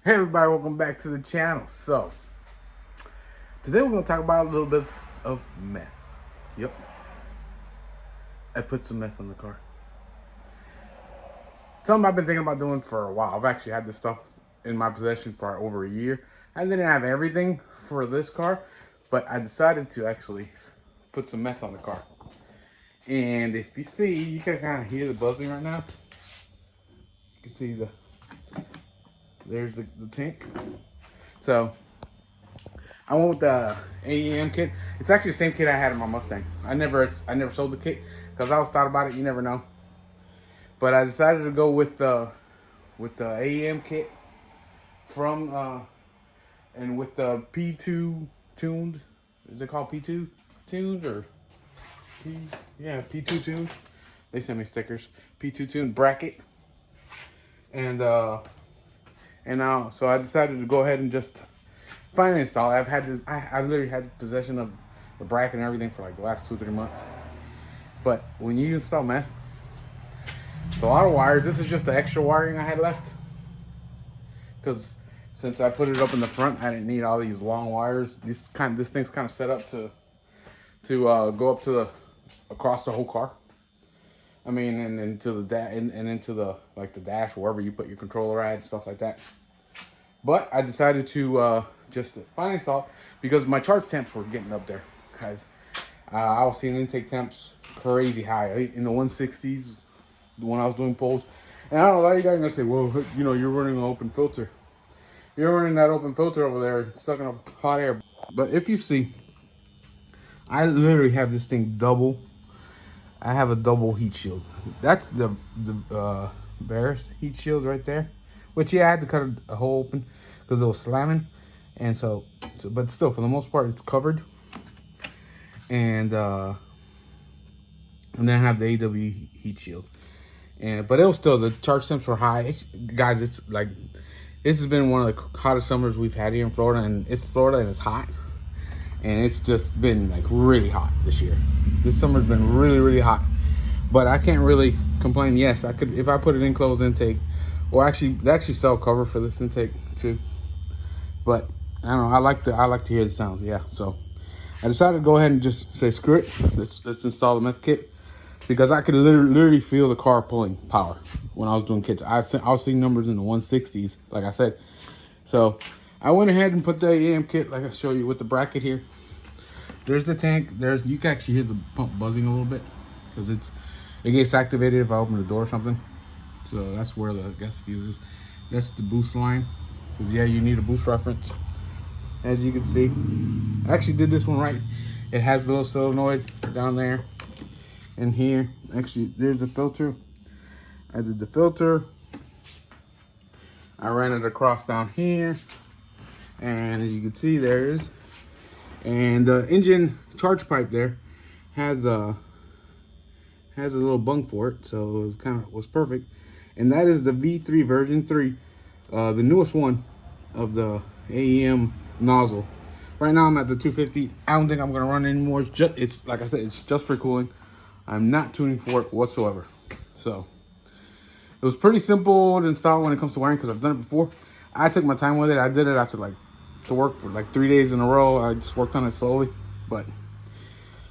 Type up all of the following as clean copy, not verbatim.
Hey everybody, welcome back to the channel. So, today we're going to talk about a little bit of meth. Yep. I put some meth in the car. Something I've been thinking about doing for a while. I've actually had this stuff in my possession for over a year. I didn't have everything for this car, but I decided to actually put some meth on the car. And if you see, you can kind of hear the buzzing right now. You can see there's the tank. So I went with the AEM kit. It's actually the same kit I had in my Mustang. I never sold the kit because I always thought about it. You never know. But I decided to go with the AEM kit from and with the P2 tuned. Is it called P2 tuned or yeah, P2 tuned? They sent me stickers. P2 tuned bracket. And so I decided to go ahead and just finally install it. I've literally had possession of the bracket and everything for like the last 2-3 months. But when you install meth, it's a lot of wires. This is just the extra wiring I had left. Because since I put it up in the front, I didn't need all these long wires. This thing's kind of set up to go up to across the whole car. I mean, and into the and into the the dash, wherever you put your controller at, stuff like that. But I decided to just finally install because my charge temps were getting up there, guys. I was seeing intake temps crazy high in the 160s when I was doing polls. And I don't know, a lot of you guys are gonna say, well, you know, you're running an open filter. You're running that open filter over there, sucking up hot air. But if you see, I literally have this thing double. I have a double heat shield. That's the Gearz heat shield right there. Which, yeah, I had to cut a hole open because it was slamming. And so, but still, for the most part, it's covered. And then I have the AW heat shield. But it was still, the charge temps were high. Guys, it's like, this has been one of the hottest summers we've had here in Florida. And it's Florida and it's hot. And it's just been like really hot this year. This summer's been really, really hot. But I can't really complain. Yes, I could, if I put an enclosed intake, or actually, they actually sell cover for this intake too. But I don't know, I like to hear the sounds, yeah. So I decided to go ahead and just say, screw it, let's install the meth kit. Because I could literally feel the car pulling power when I was doing kits. I was seeing numbers in the 160s, like I said. So I went ahead and put the AM kit, like I show you with the bracket here. There's the tank. You can actually hear the pump buzzing a little bit because it gets activated if I open the door or something. So that's where the gas fuse is. That's the boost line. Because yeah, you need a boost reference. As you can see, I actually did this one right. It has the little solenoid down there and here. Actually, there's the filter. I did the filter. I ran it across down here. And as you can see, there's, and the engine charge pipe there has a little bung for it, so it kind of was perfect. And that is the V3 version 3, the newest one of the AEM nozzle. Right now I'm at the 250. I don't think I'm gonna run anymore. It's like I said, it's just for cooling. I'm not tuning for it whatsoever. So it was pretty simple to install when it comes to wiring because I've done it before. I took my time with it. I did it after to work for like 3 days in a row. I just worked on it slowly, but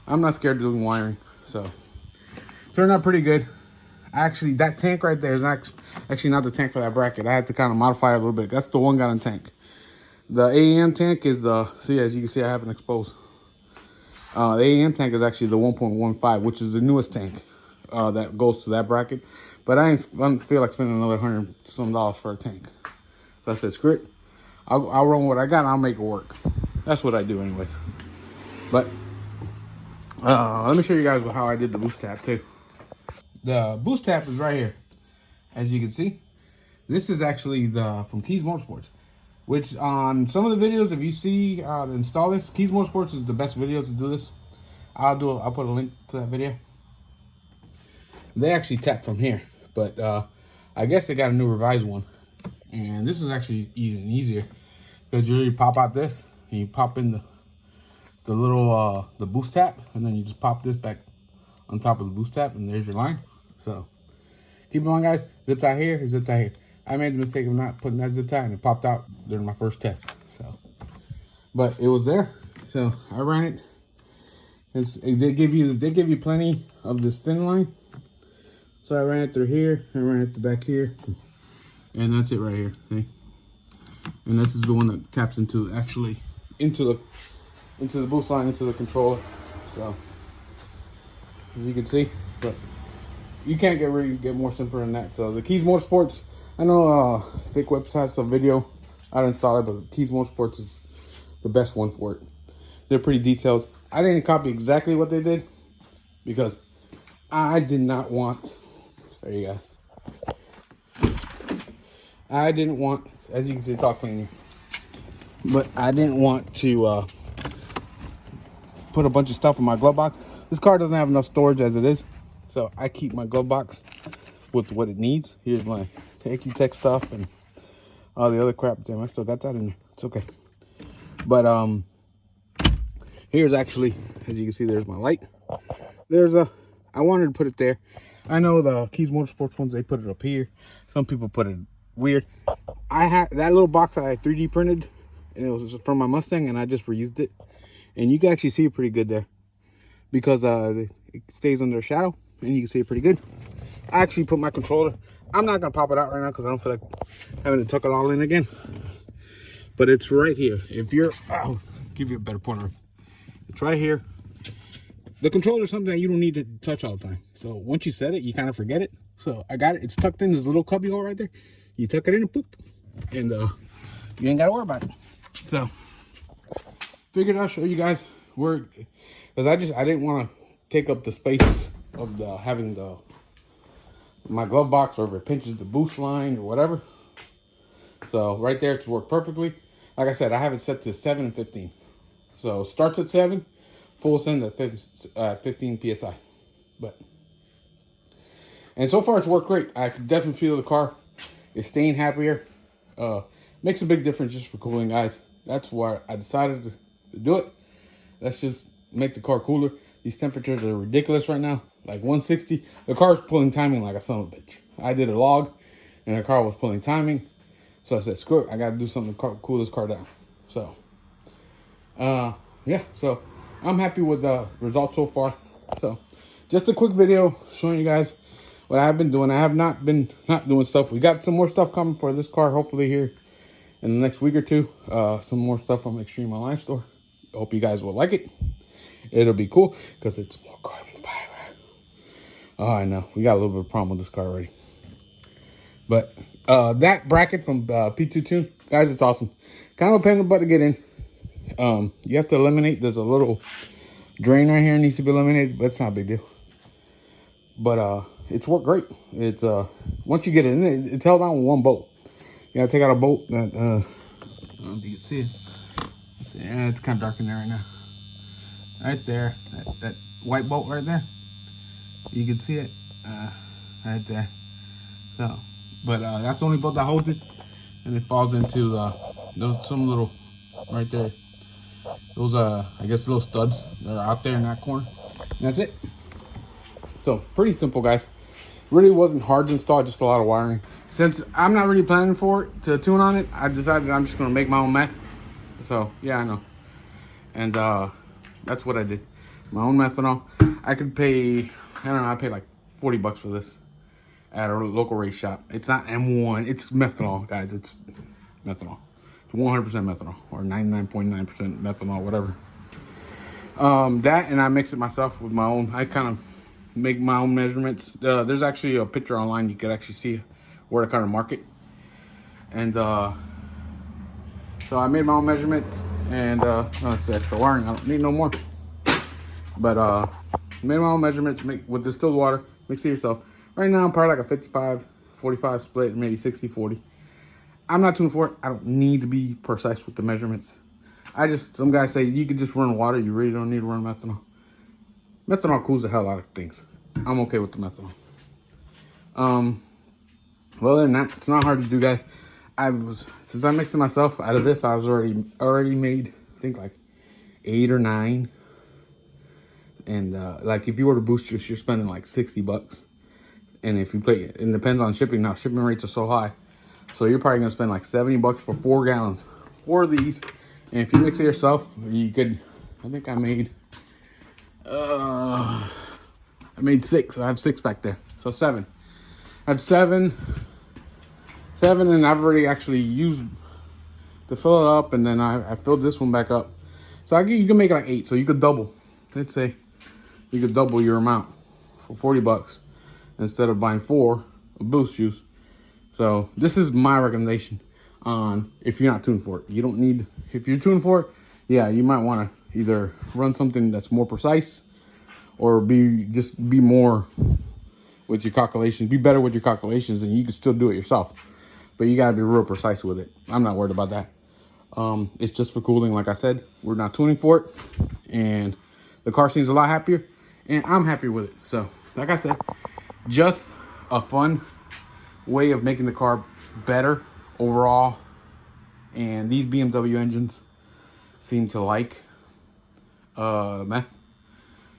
I'm not scared of doing wiring. So turned out pretty good. Actually, that tank right there is actually not the tank for that bracket. I had to kind of modify it a little bit. That's the 1 gallon tank. The AEM tank is see, as you can see, I have it exposed. The AEM tank is actually the 1.15, which is the newest tank that goes to that bracket. But I don't feel like spending another $100 some for a tank. So I said, screw it. I'll run what I got and I'll make it work. That's what I do anyways. But let me show you guys how I did the boost tap too. The boost tap is right here. As you can see, this is actually from Gearz Motorsports, which on some of the videos, if you see install this, Gearz Motorsports is the best videos to do this. I'll put a link to that video. They actually tap from here, but I guess they got a new revised one. And this is actually even easier because you pop out this and you pop in the little the boost tap, and then you just pop this back on top of the boost tap, and there's your line. So keep in mind, guys, zip tie here, zip tie here. I made the mistake of not putting that zip tie, and it popped out during my first test. So, but it was there, so I ran it. They give you plenty of this thin line. So I ran it through here, I ran it to back here, and that's it right here. See? And this is the one that taps into into the boost line, into the controller. So as you can see, but you can't get more simpler than that. So the Gearz Motorsports, I know Thick websites of video, I'd install it, but the Gearz Motorsports is the best one for it. They're pretty detailed. I didn't copy exactly what they did because I did not want. There you guys. I didn't want, as you can see, it's all clean, but I didn't want to put a bunch of stuff in my glove box. This car doesn't have enough storage as it is, so I keep my glove box with what it needs. Here's my Tech stuff and all the other crap. Damn, I still got that in there. It's okay. But here's actually, as you can see, there's my light. I wanted to put it there. I know the Gearz Motorsports ones, they put it up here. Some people put it weird. I had that little box that I 3D printed, and it was from my Mustang, and I just reused it. And you can actually see it pretty good there because it stays under a shadow, and you can see it pretty good. I actually put my controller. I'm not gonna pop it out right now because I don't feel like having to tuck it all in again. But it's right here. If you're, I'll give you a better pointer. It's right here. The controller is something that you don't need to touch all the time. So once you set it, you kind of forget it. So I got it. It's tucked in this little cubby hole right there. You tuck it in and poop, and you ain't got to worry about it. So figured I'll show you guys where, because I didn't want to take up the space of having my glove box, or if it pinches the boost line or whatever. So right there, it's worked perfectly. Like I said, I have it set to 7 and 15. So starts at 7. Full send at 15 psi, and so far it's worked great. I can definitely feel the car is staying happier. Makes a big difference just for cooling, guys. That's why I decided to do it. Let's just make the car cooler. These temperatures are ridiculous right now, like 160. The car's pulling timing like a son of a bitch. I did a log, and the car was pulling timing, so I said, screw it, I got to do something to cool this car down. So, yeah. So I'm happy with the results so far. So just a quick video showing you guys what I've been doing. I have not been doing stuff. We got some more stuff coming for this car, hopefully here in the next week or two. Some more stuff on Extreme Online store. Hope you guys will like it. It'll be cool because it's more carbon fiber. Oh, I know. We got a little bit of problem with this car already. But that bracket from P2 Tune, guys, it's awesome. Kind of a pain in the butt to get in. You have to eliminate, there's a little drain right here needs to be eliminated, but it's not a big deal. But it's worked great. It's once you get it in, it's held on with one bolt. You gotta take out a bolt that I don't know if you can see it. Yeah, it's kind of dark in there right now. Right there, that white bolt right there. You can see it right there. So, but that's the only bolt that holds it, and it falls into some little right there. Those I guess little studs that are out there in that corner. And that's it. So pretty simple, guys. Really wasn't hard to install, just a lot of wiring. Since I'm not really planning for it to tune on it, I decided I'm just gonna make my own meth. So yeah, I know. And that's what I did. My own methanol. I could pay, I don't know, I paid like 40 bucks for this at a local race shop. It's not M1, it's methanol, guys. It's methanol. It's 100% methanol, or 99.9% methanol, whatever. That, and I mix it myself with my own. I kind of make my own measurements. There's actually a picture online. You could actually see where to kind of mark it. And so I made my own measurements, and that's extra wiring. I don't need no more. But made my own measurements with distilled water. Mix it yourself. Right now I'm probably like a 55-45 split, maybe 60-40. I'm not tuned for it. I don't need to be precise with the measurements. Some guys say you could just run water. You really don't need to run methanol. Methanol cools the hell out of things. I'm okay with the methanol. Well, other than that, it's not hard to do, guys. Since I mixed it myself, out of this, I was already made, I think, like 8 or 9. And like if you were to boost juice, you're spending like 60 bucks. And if you it depends on shipping. Now shipping rates are so high. So you're probably gonna spend like 70 bucks for 4 gallons. 4 of these. And if you mix it yourself, you could, I think I made 6. I have 6 back there. So 7. I have 7, and I've already actually used to fill it up, and then I filled this one back up. So you can make it like 8. So you could double. Let's say you could double your amount for 40 bucks instead of buying 4 of Boost juice. So this is my recommendation on if you're not tuned for it. You don't need, if you're tuned for it, yeah, you might want to either run something that's more precise or be more with your calculations, be better with your calculations, and you can still do it yourself. But you gotta be real precise with it. I'm not worried about that. It's just for cooling, like I said. We're not tuning for it, and the car seems a lot happier, and I'm happy with it. So, like I said, just a fun way of making the car better overall. And these BMW engines seem to like Meth.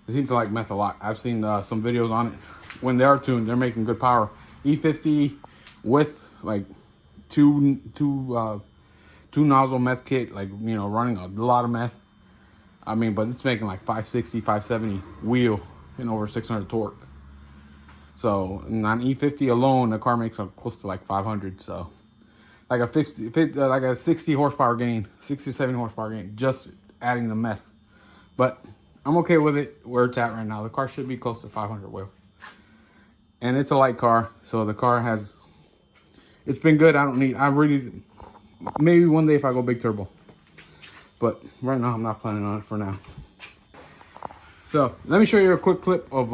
They seem to like Meth a lot. I've seen some videos on it. When they are tuned, they're making good power. E50 with like two nozzle Meth kit, like, you know, running a lot of Meth. I mean, but it's making like 560, 570 wheel and over 600 torque. So on E50 alone, the car makes close to like 500. So like a 60 horsepower gain, 60, 70 horsepower gain, just adding the Meth. But I'm okay with it where it's at right now. The car should be close to 500 wheel. And it's a light car, so the car has, it's been good. Maybe one day if I go big turbo. But right now, I'm not planning on it for now. So let me show you a quick clip of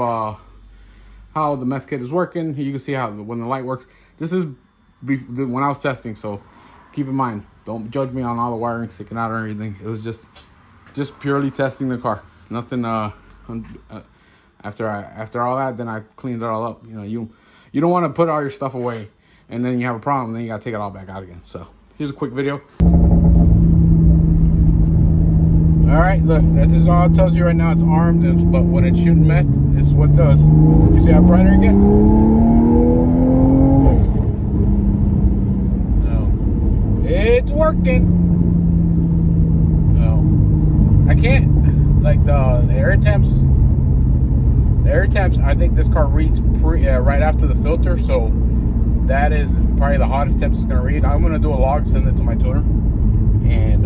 how the Meth kit is working. You can see how when the light works. This is when I was testing, so keep in mind, don't judge me on all the wiring sticking out or anything. It was just purely testing the car. Nothing after all that, then I cleaned it all up. You know, you don't want to put all your stuff away and then you have a problem, then you gotta take it all back out again. So here's a quick video. All right, look, that is all it tells you right now. It's armed, but when it's shooting Meth, this is what it does. You see how brighter it gets? Oh, it's working. Oh, I can't, like the air temps. The air temps, I think this car reads right after the filter, so that is probably the hottest temps it's gonna read. I'm gonna do a log, send it to my tuner, and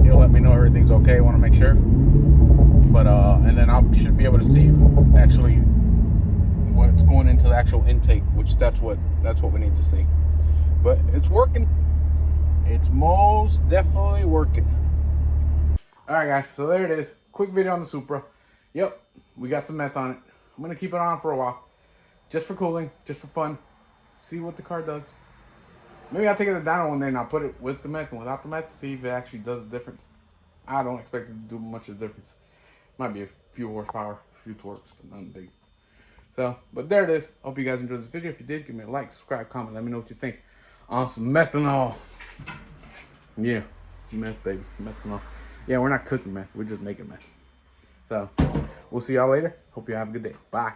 he'll let me know everything's okay. I want to make sure, but and then I should be able to see actually what's going into the actual intake, which that's what we need to see. But it's working. It's most definitely working. All right, guys. So there it is. Quick video on the Supra. Yep. We got some Meth on it. I'm going to keep it on for a while. Just for cooling. Just for fun. See what the car does. Maybe I'll take it to dyno one day and I'll put it with the Meth and without the Meth. See if it actually does a difference. I don't expect it to do much of a difference. Might be a few horsepower, a few torques, but nothing big. So, but there it is. Hope you guys enjoyed this video. If you did, give me a like, subscribe, comment. Let me know what you think on some methanol. Yeah. Meth, baby. Methanol. Yeah, we're not cooking Meth. We're just making Meth. So, we'll see y'all later. Hope you have a good day. Bye.